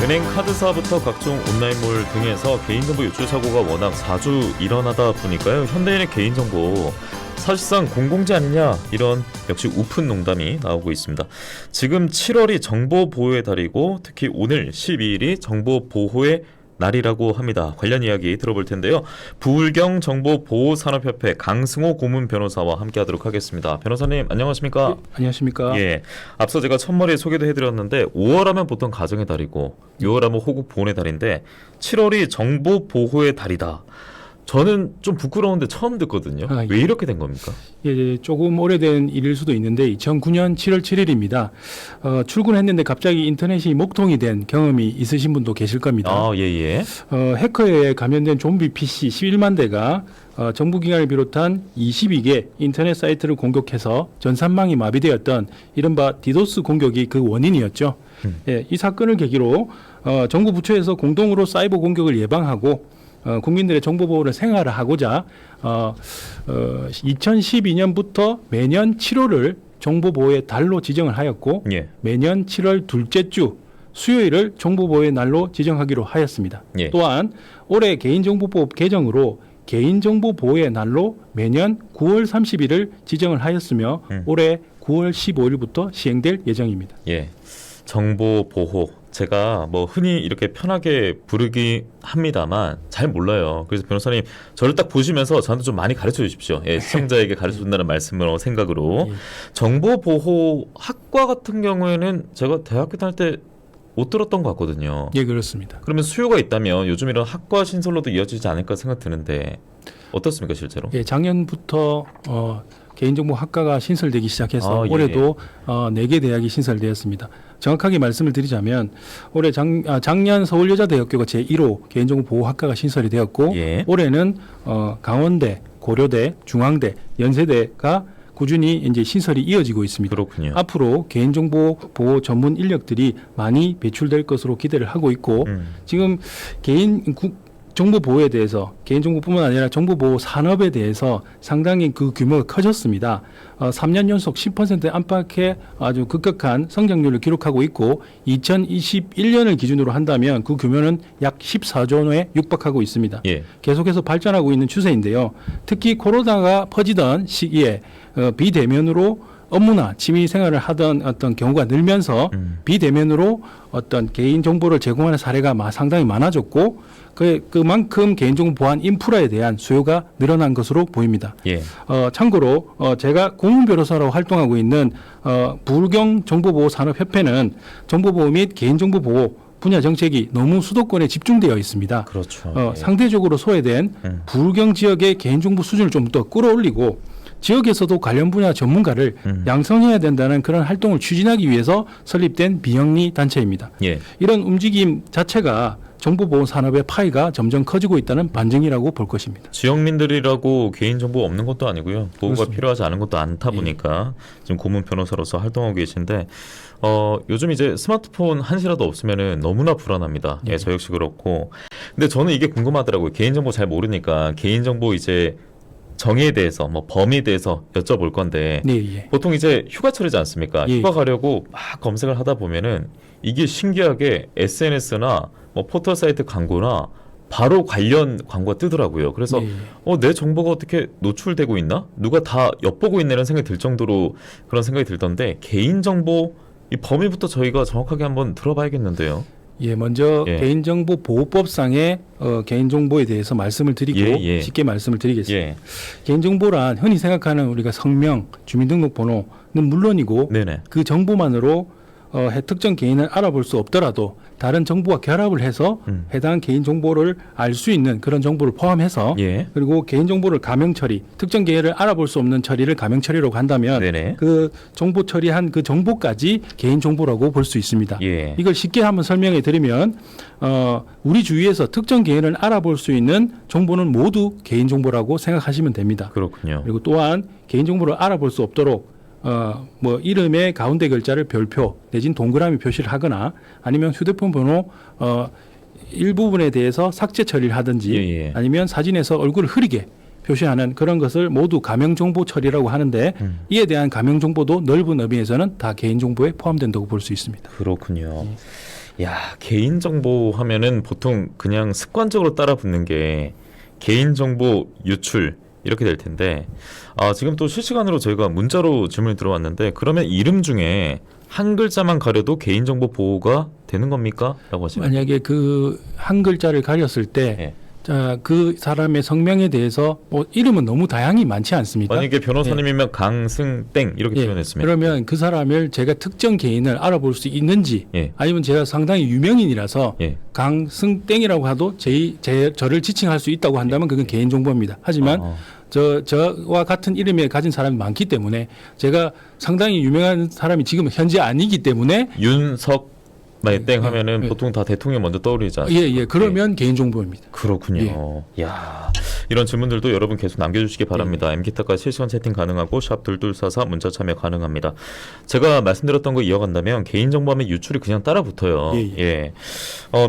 은행 카드사부터 각종 온라인몰 등에서 개인정보 유출 사고가 워낙 자주 일어나다 보니까요. 현대인의 개인정보 사실상 공공재 아니냐, 이런 역시 우픈 농담이 나오고 있습니다. 지금 7월이 정보보호의 달이고 특히 오늘 12일이 정보보호의 날이라고 합니다. 관련 이야기 들어볼 텐데요. 부울경 정보보호산업협회 강승호 고문 변호사와 함께하도록 하겠습니다. 변호사님 안녕하십니까? 네, 안녕하십니까? 예, 앞서 제가 첫머리에 소개도 해드렸는데 5월하면 보통 가정의 달이고 6월하면 호국 보훈의 달인데 7월이 정보보호의 달이다. 저는 좀 부끄러운데 처음 듣거든요. 예. 왜 이렇게 된 겁니까? 예, 조금 오래된 일일 수도 있는데 2009년 7월 7일입니다. 출근했는데 갑자기 인터넷이 목통이 된 경험이 있으신 분도 계실 겁니다. 아, 예. 해커에 감염된 좀비 PC 11만 대가 정부기관을 비롯한 22개 인터넷 사이트를 공격해서 전산망이 마비되었던 이른바 디도스 공격이 그 원인이었죠. 예, 이 사건을 계기로 정부 부처에서 공동으로 사이버 공격을 예방하고 국민들의 정보 보호를 생활화하고자 2012년부터 매년 7월을 정보 보호의 달로 지정을 하였고 예. 매년 7월 둘째 주 수요일을 정보 보호의 날로 지정하기로 하였습니다. 예. 또한 올해 개인정보법 개정으로 개인정보 보호의 날로 매년 9월 30일을 지정을 하였으며 올해 9월 15일부터 시행될 예정입니다. 예. 정보 보호, 제가 뭐 흔히 이렇게 편하게 부르기 합니다만 잘 몰라요. 그래서 변호사님 저를 딱 보시면서 저한테 좀 많이 가르쳐 주십시오. 예, 시청자에게 가르쳐 준다는 말씀으로 생각으로. 예. 정보 보호 학과 같은 경우에는 제가 대학교 다닐 때 못 들었던 것 같거든요. 예, 그렇습니다. 그러면 수요가 있다면 요즘 이런 학과 신설로도 이어지지 않을까 생각 드는데 어떻습니까 실제로? 예, 작년부터 개인정보 학과가 신설되기 시작해서 예. 올해도 4개 대학이 신설되었습니다. 정확하게 말씀을 드리자면 올해 작년 서울여자대학교가 제1호 개인정보 보호학과가 신설이 되었고 예. 올해는 강원대, 고려대, 중앙대, 연세대가 꾸준히 이제 신설이 이어지고 있습니다. 그렇군요. 앞으로 개인정보 보호 전문 인력들이 많이 배출될 것으로 기대를 하고 있고 지금 정보 보호에 대해서 개인정보뿐만 아니라 정보보호 산업에 대해서 상당히 그 규모가 커졌습니다. 3년 연속 10% 안팎의 아주 급격한 성장률을 기록하고 있고 2021년을 기준으로 한다면 그 규모는 약 14조 원에 육박하고 있습니다. 예. 계속해서 발전하고 있는 추세인데요. 특히 코로나가 퍼지던 시기에 비대면으로 업무나 취미 생활을 하던 어떤 경우가 늘면서 비대면으로 어떤 개인 정보를 제공하는 사례가 상당히 많아졌고 그만큼 개인정보 보안 인프라에 대한 수요가 늘어난 것으로 보입니다. 예. 참고로 제가 고문 변호사로 활동하고 있는 부울경 정보보호산업협회는 정보보호 및 개인정보 보호 분야 정책이 너무 수도권에 집중되어 있습니다. 그렇죠. 예. 상대적으로 소외된 부울경 지역의 개인정보 수준을 좀 더 끌어올리고 지역에서도 관련 분야 전문가를 양성해야 된다는 그런 활동을 추진하기 위해서 설립된 비영리 단체입니다. 예. 이런 움직임 자체가 정보보호 산업의 파이가 점점 커지고 있다는 반증이라고 볼 것입니다. 지역민들이라고 개인정보 없는 것도 아니고요. 보호가 그렇습니다. 필요하지 않은 것도 않다 보니까 지금 고문 변호사로서 활동하고 계신데 요즘 이제 스마트폰 한시라도 없으면은 너무나 불안합니다. 예, 저 역시 그렇고. 근데 저는 이게 궁금하더라고요. 개인정보 잘 모르니까 개인정보 이제 정의에 대해서 뭐 범위에 대해서 여쭤볼 건데 네, 보통 이제 휴가철이지 않습니까? 예. 휴가 가려고 막 검색을 하다 보면은 이게 신기하게 SNS나 뭐 포털 사이트 광고나 바로 관련 광고가 뜨더라고요. 그래서 네. 내 정보가 어떻게 노출되고 있나? 누가 다 엿보고 있네라는 생각이 들 정도로 그런 생각이 들던데 개인정보 이 범위부터 저희가 정확하게 한번 들어봐야겠는데요. 예, 먼저 예. 개인정보보호법상의 개인정보에 대해서 말씀을 드리고 예. 쉽게 말씀을 드리겠습니다. 예. 개인정보란 흔히 생각하는 우리가 성명, 주민등록번호는 물론이고 네네. 그 정보만으로 특정 개인을 알아볼 수 없더라도 다른 정보와 결합을 해서 해당 개인 정보를 알 수 있는 그런 정보를 포함해서 예. 그리고 개인 정보를 가명 처리, 특정 개인을 알아볼 수 없는 처리를 가명 처리라고 한다면 네네. 그 정보 처리한 그 정보까지 개인 정보라고 볼 수 있습니다. 예. 이걸 쉽게 한번 설명해 드리면 우리 주위에서 특정 개인을 알아볼 수 있는 정보는 모두 개인 정보라고 생각하시면 됩니다. 그렇군요. 그리고 또한 개인 정보를 알아볼 수 없도록 뭐 이름의 가운데 글자를 별표 내진 동그라미 표시를 하거나 아니면 휴대폰 번호 일부분에 대해서 삭제 처리를 하든지 예. 아니면 사진에서 얼굴을 흐리게 표시하는 그런 것을 모두 가명정보 처리라고 하는데 이에 대한 가명정보도 넓은 의미에서는 다 개인정보에 포함된다고 볼 수 있습니다. 그렇군요. 야, 개인정보 하면은 보통 그냥 습관적으로 따라 붙는 게 개인정보 유출 이렇게 될 텐데, 지금 또 실시간으로 저희가 문자로 질문이 들어왔는데, 그러면 이름 중에 한 글자만 가려도 개인정보 보호가 되는 겁니까? 라고 하시면. 만약에 그 한 글자를 가렸을 때 예. 자, 그 사람의 성명에 대해서 뭐 이름은 너무 다양히 많지 않습니까? 만약에 변호사님이면 강승땡 이렇게 예. 표현했으면. 그러면 그 사람을 제가 특정 개인을 알아볼 수 있는지 예. 아니면 제가 상당히 유명인이라서 예. 강승땡이라고 하도 저를 지칭할 수 있다고 한다면 그건 개인정보입니다. 하지만 저와 같은 이름을 가진 사람이 많기 때문에 제가 상당히 유명한 사람이 지금 현재 아니기 때문에 윤석 땡 예. 하면은 예. 보통 다 대통령 먼저 떠오르지 않습니까? 예. 그러면 개인정보입니다. 그렇군요. 야, 이런 질문들도 여러분 계속 남겨주시기 바랍니다. MG타까 실시간 채팅 가능하고 샵 2244 문자 참여 가능합니다. 제가 말씀드렸던 거 이어간다면 개인정보하면 유출이 그냥 따라 붙어요. 예.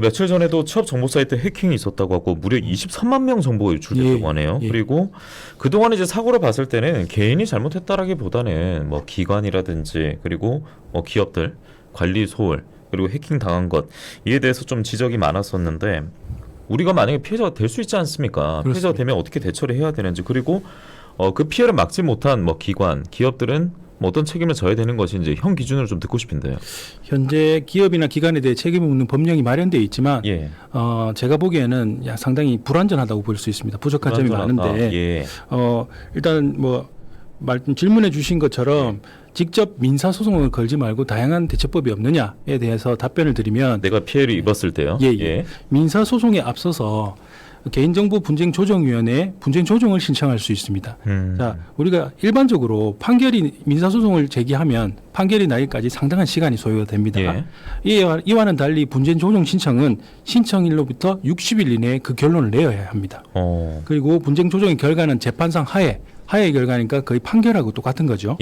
며칠 전에도 취업 정보 사이트 해킹이 있었다고 하고 무려 23만 명 정보가 유출됐다고 하네요. 그리고 그동안 이제 사고를 봤을 때는 개인이 잘못했다라기보다는 뭐 기관이라든지 그리고 뭐 기업들 관리 소홀 그리고 해킹 당한 것 이에 대해서 좀 지적이 많았었는데 우리가 만약에 피해자가 될 수 있지 않습니까? 그렇습니다. 피해자가 되면 어떻게 대처를 해야 되는지 그리고 그 피해를 막지 못한 뭐 기관, 기업들은 뭐 어떤 책임을 져야 되는 것인지 형 기준으로 좀 듣고 싶은데요. 현재 기업이나 기관에 대해 책임을 묻는 법령이 마련되어 있지만 예. 제가 보기에는 상당히 불완전하다고 볼 수 있습니다. 부족한 점이 많은데 예. 일단 뭐 질문해 주신 것처럼 직접 민사소송을 걸지 말고 다양한 대처법이 없느냐에 대해서 답변을 드리면 내가 피해를 입었을 때요. 예. 민사소송에 앞서서 개인정보 분쟁조정위원회에 분쟁조정을 신청할 수 있습니다. 자, 우리가 일반적으로 민사소송을 제기하면 판결이 나기까지 상당한 시간이 소요가 됩니다. 이와는 달리 분쟁조정 신청은 신청일로부터 60일 이내에 그 결론을 내어야 합니다. 그리고 분쟁조정의 결과는 재판상 하해의 결과니까 거의 판결하고 똑같은 거죠.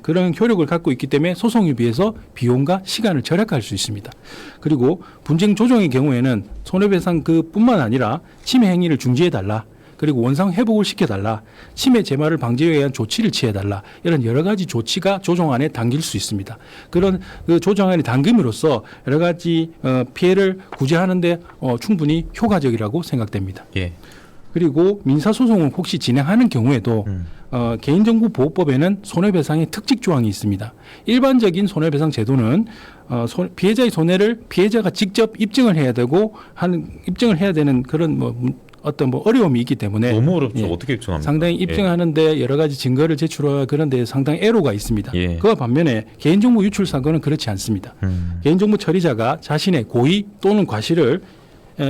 그런 효력을 갖고 있기 때문에 소송에 비해서 비용과 시간을 절약할 수 있습니다. 그리고 분쟁 조정의 경우에는 손해배상 그뿐만 아니라 침해 행위를 중지해달라. 그리고 원상 회복을 시켜달라. 침해 재발을 방지에 의한 조치를 취해달라. 이런 여러 가지 조치가 조정안에 담길 수 있습니다. 그런 그 조정안이 담김으로써 여러 가지 피해를 구제하는 데 충분히 효과적이라고 생각됩니다. 그리고 민사소송을 혹시 진행하는 경우에도 개인정보보호법에는 손해배상의 특직 조항이 있습니다. 일반적인 손해배상 제도는 피해자의 손해를 피해자가 직접 입증을 해야 되는 그런 어떤 어려움이 있기 때문에 너무 어렵죠. 어떻게 입증합니까? 상당히 입증하는데 여러 가지 증거를 제출하고 그런 데 상당히 애로가 있습니다. 그와 반면에 개인정보 유출 사건은 그렇지 않습니다. 개인정보 처리자가 자신의 고의 또는 과실을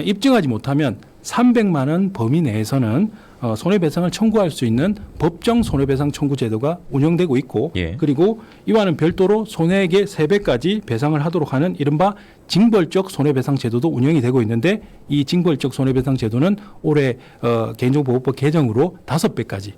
입증하지 못하면 300만 원 범위 내에서는 손해배상을 청구할 수 있는 법정 손해배상 청구 제도가 운영되고 있고 그리고 이와는 별도로 손해액의 3배까지 배상을 하도록 하는 이른바 징벌적 손해배상 제도도 운영이 되고 있는데 이 징벌적 손해배상 제도는 올해 개인정보보호법 개정으로 5배까지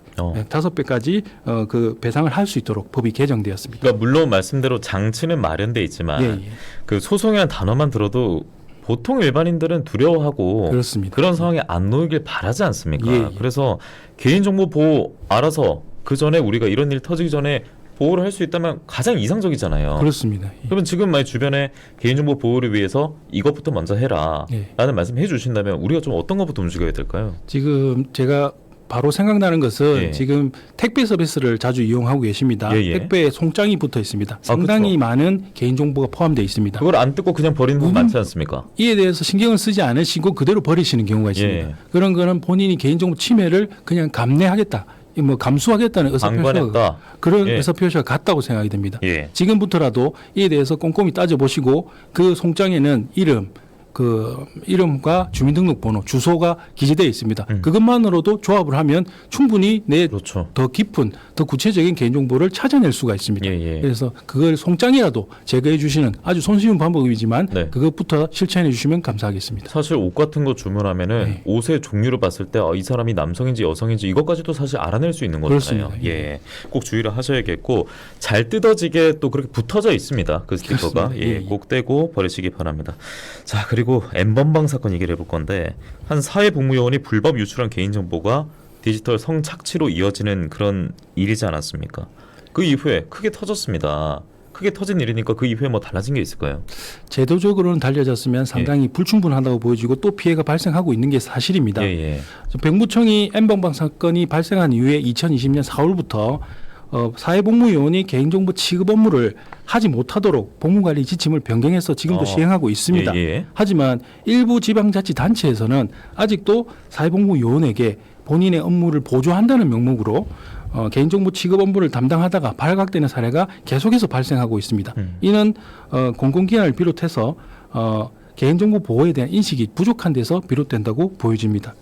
그 배상을 할 수 있도록 법이 개정되었습니다. 그러니까 물론 말씀대로 장치는 마련돼 있지만 그 소송이라는 단어만 들어도 보통 일반인들은 두려워하고 그렇습니다. 그런 상황에 안 놓이길 바라지 않습니까? 그래서 개인정보 보호 알아서 그 전에 우리가 이런 일 터지기 전에 보호를 할 수 있다면 가장 이상적이잖아요. 그렇습니다. 그러면 지금 만약 주변에 개인정보 보호를 위해서 이것부터 먼저 해라 라는 말씀 해주신다면 우리가 좀 어떤 것부터 움직여야 될까요? 지금 제가 바로 생각나는 것은 지금 택배 서비스를 자주 이용하고 계십니다. 택배에 송장이 붙어 있습니다. 상당히 많은 개인정보가 포함되어 있습니다. 그걸 안 뜯고 그냥 버리는 분 많지 않습니까? 이에 대해서 신경을 쓰지 않으시고 그대로 버리시는 경우가 있습니다. 그런 거는 본인이 개인정보 침해를 그냥 감내하겠다. 감수하겠다는 의사표시가 그런 의사표시가 같다고 생각이 됩니다. 지금부터라도 이에 대해서 꼼꼼히 따져보시고 그 송장에는 이름과 주민등록번호, 주소가 기재되어 있습니다. 그것만으로도 조합을 하면 충분히 더 깊은, 더 구체적인 개인정보를 찾아낼 수가 있습니다. 그래서 그걸 송장이라도 제거해 주시는 아주 손쉬운 방법이지만 그것부터 실천해 주시면 감사하겠습니다. 사실 옷 같은 거 주문하면은 옷의 종류를 봤을 때 이 사람이 남성인지 여성인지 이것까지도 사실 알아낼 수 있는 거잖아요. 꼭 주의를 하셔야겠고 잘 뜯어지게 또 그렇게 붙어져 있습니다. 그 스티커가 꼭 떼고 버리시기 바랍니다. 자, 그리고 N번방 사건 얘기를 해볼 건데 한 사회복무요원이 불법 유출한 개인정보가 디지털 성착취로 이어지는 그런 일이지 않았습니까? 그 이후에 크게 터졌습니다. 크게 터진 일이니까 그 이후에 뭐 달라진 게 있을까요? 제도적으로는 달려졌으면 상당히 불충분하다고 보여지고 또 피해가 발생하고 있는 게 사실입니다. 병무청이 N번방 사건이 발생한 이후에 2020년 4월부터 사회복무요원이 개인정보 취급 업무를 하지 못하도록 복무관리 지침을 변경해서 지금도 시행하고 있습니다. 하지만 일부 지방자치단체에서는 아직도 사회복무요원에게 본인의 업무를 보조한다는 명목으로 개인정보 취급 업무를 담당하다가 발각되는 사례가 계속해서 발생하고 있습니다. 이는 공공기관을 비롯해서 개인정보 보호에 대한 인식이 부족한 데서 비롯된다고 보여집니다.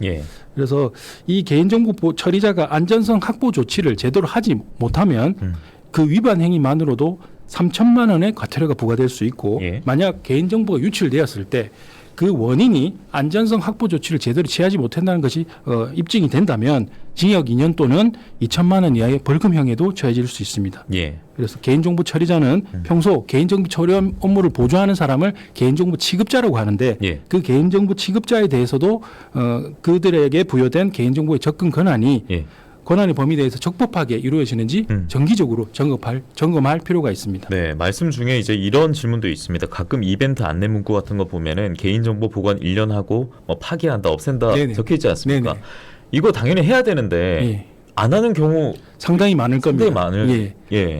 그래서 이 개인정보 보호 처리자가 안전성 확보 조치를 제대로 하지 못하면 그 위반 행위만으로도 3천만 원의 과태료가 부과될 수 있고 만약 개인정보가 유출되었을 때 그 원인이 안전성 확보 조치를 제대로 취하지 못한다는 것이 입증이 된다면 징역 2년 또는 2천만 원 이하의 벌금형에도 처해질 수 있습니다. 그래서 개인정보 처리자는 평소 개인정보 처리 업무를 보조하는 사람을 개인정보 취급자라고 하는데 그 개인정보 취급자에 대해서도 그들에게 부여된 개인정보의 접근 권한이 권한의 범위 내에서 적법하게 이루어지는지 정기적으로 점검할 필요가 있습니다. 네, 말씀 중에 이제 이런 질문도 있습니다. 가끔 이벤트 안내 문구 같은 거 보면은 개인정보 보관 1년 하고 뭐 파기한다, 없앤다 적혀 있지 않습니까? 이거 당연히 해야 되는데 안 하는 경우 상당히 많을 겁니다.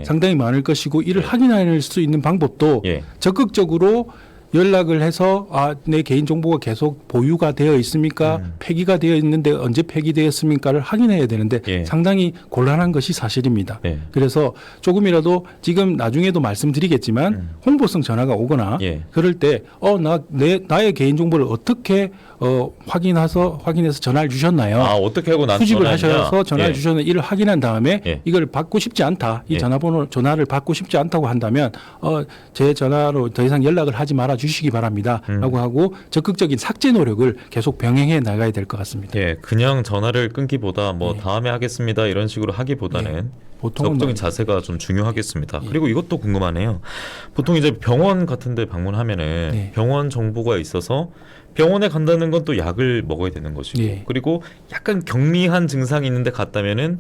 상당히 많을 것이고 이를 확인할 수 있는 방법도 적극적으로 연락을 해서 내 개인정보가 계속 보유가 되어 있습니까? 폐기가 되어 있는데 언제 폐기되었습니까를 확인해야 되는데 상당히 곤란한 것이 사실입니다. 그래서 조금이라도 지금 나중에도 말씀드리겠지만 홍보성 전화가 오거나 그럴 때 나의 개인정보를 어떻게 확인해서 전화를 주셨나요? 어떻게 하고 난 수집을 하셔서 전화를 주셨나요? 이를 확인한 다음에 이걸 받고 싶지 않다. 이 전화를 받고 싶지 않다고 한다면 제 전화로 더 이상 연락을 하지 말아 주시기 바랍니다. 라고 하고 적극적인 삭제 노력을 계속 병행해 나가야 될 것 같습니다. 그냥 전화를 끊기보다 뭐 다음에 하겠습니다. 이런 식으로 하기보다는 적극적인 자세가 좀 중요하겠습니다. 그리고 이것도 궁금하네요. 보통 이제 병원 같은 데 방문하면은 병원 정보가 있어서 병원에 간다는 건 또 약을 먹어야 되는 것이고 그리고 약간 경미한 증상이 있는데 갔다면은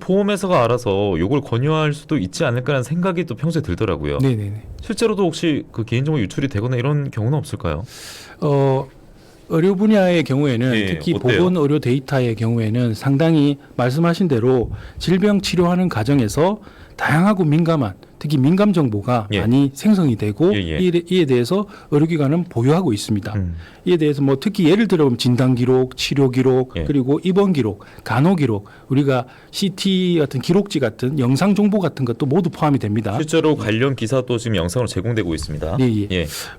보험회사가 알아서 이걸 권유할 수도 있지 않을까라는 생각이 또 평소에 들더라고요. 실제로도 혹시 그 개인정보 유출이 되거나 이런 경우는 없을까요? 의료 분야의 경우에는 특히 보건 의료 데이터의 경우에는 상당히 말씀하신 대로 질병 치료하는 과정에서 다양하고 민감한 특히 민감 정보가 많이 생성이 되고 이에 대해서 의료기관은 보유하고 있습니다. 이에 대해서 뭐 특히 예를 들어 진단 기록, 치료 기록, 그리고 입원 기록, 간호 기록, 우리가 CT 같은 기록지 같은 영상 정보 같은 것도 모두 포함이 됩니다. 실제로 관련 기사도 지금 영상으로 제공되고 있습니다.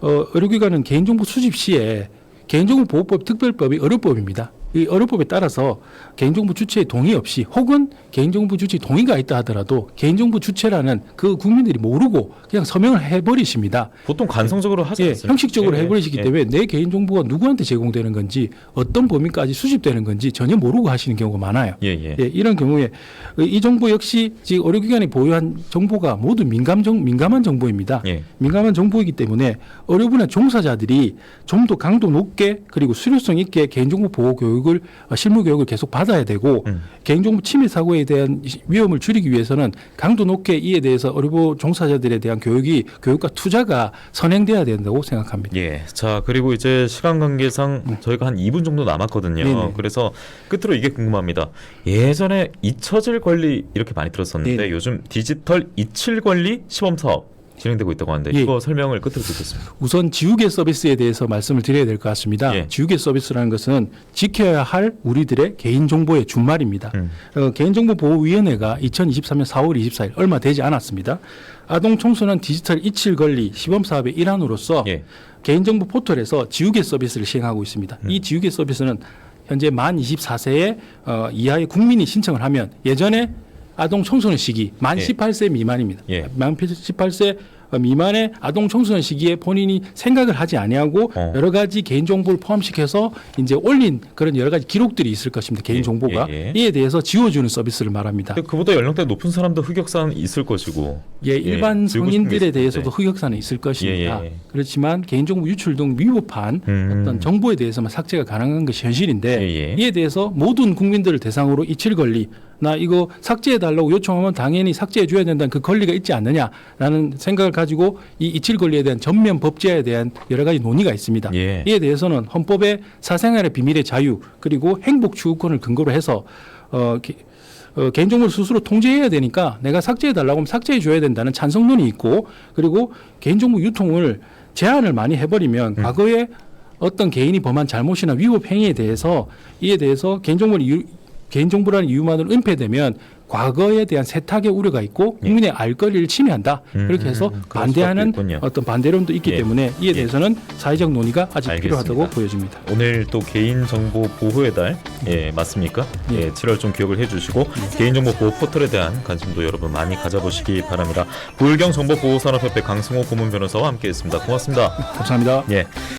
의료기관은 개인정보 수집 시에 개인정보보호법 특별법이 의료법입니다. 이 의료법에 따라서 개인정보 주체의 동의 없이 혹은 개인정보 주체의 동의가 있다 하더라도 개인정보 주체라는 그 국민들이 모르고 그냥 서명을 해버리십니다. 보통 간성적으로 하지 않습니까? 형식적으로 해버리시기 때문에 내 개인정보가 누구한테 제공되는 건지 어떤 범위까지 수집되는 건지 전혀 모르고 하시는 경우가 많아요. 이런 경우에 이 정보 역시 지금 의료기관이 보유한 정보가 모두 민감한 정보입니다. 민감한 정보이기 때문에 의료분야 종사자들이 좀 더 강도 높게 그리고 수료성 있게 개인정보 보호 교육을 실무 교육을 계속 받아야 되고 개인정보 침해 사고에 대한 위험을 줄이기 위해서는 강도 높게 이에 대해서 의료 종사자들에 대한 교육과 투자가 선행돼야 된다고 생각합니다. 자, 그리고 이제 시간 관계상 저희가 한 2분 정도 남았거든요. 그래서 끝으로 이게 궁금합니다. 예전에 잊혀질 권리 이렇게 많이 들었었는데 요즘 디지털 잊힐 권리 시범 사업 진행되고 있다고 하는데 이거 설명을 끝으로 듣겠습니다. 우선 지우개 서비스에 대해서 말씀을 드려야 될 것 같습니다. 지우개 서비스라는 것은 지켜야 할 우리들의 개인정보의 준말입니다. 개인정보보호위원회가 2023년 4월 24일 얼마 되지 않았습니다. 아동 청소년 디지털 잊힐 권리 시범사업의 일환으로서 개인정보 포털에서 지우개 서비스를 시행하고 있습니다. 이 지우개 서비스는 현재 만 24세 이하의 국민이 신청을 하면 예전에 아동 청소년 시기 만 18세 미만입니다. 만 18세 미만의 아동 청소년 시기에 본인이 생각을 하지 아니하고 여러 가지 개인 정보를 포함시켜서 이제 올린 그런 여러 가지 기록들이 있을 것입니다. 개인 정보가 이에 대해서 지워주는 서비스를 말합니다. 그보다 연령대 높은 사람도 흑역사는 있을 것이고, 일반 성인들에 대해서도 흑역사는 있을 것입니다. 그렇지만 개인정보 유출 등 위법한 어떤 정보에 대해서만 삭제가 가능한 것이 현실인데 이에 대해서 모든 국민들을 대상으로 잊힐 권리 나 이거 삭제해달라고 요청하면 당연히 삭제해줘야 된다는 그 권리가 있지 않느냐라는 생각을 가지고 이 이칠 권리에 대한 전면 법제화에 대한 여러 가지 논의가 있습니다. 예. 이에 대해서는 헌법의 사생활의 비밀의 자유 그리고 행복 추구권을 근거로 해서 개인정보를 스스로 통제해야 되니까 내가 삭제해달라고 하면 삭제해줘야 된다는 찬성론이 있고, 그리고 개인정보 유통을 제한을 많이 해버리면 과거에 어떤 개인이 범한 잘못이나 위법 행위에 대해서 이에 대해서 개인정보라는 이유만으로 은폐되면 과거에 대한 세탁의 우려가 있고 국민의 알 권리를 침해한다. 그렇게 해서 그럴 반대하는 수밖에 있군요. 어떤 반대론도 있기 예. 때문에 이에 예. 대해서는 사회적 논의가 아직 알겠습니다. 필요하다고 보여집니다. 오늘 또 개인정보 보호의 달 맞습니까? 예. 7월 좀 기억을 해주시고 개인정보 보호 포털에 대한 관심도 여러분 많이 가져보시기 바랍니다. 부울경 정보보호산업협회 강승호 고문 변호사와 함께했습니다. 고맙습니다. 감사합니다. 예.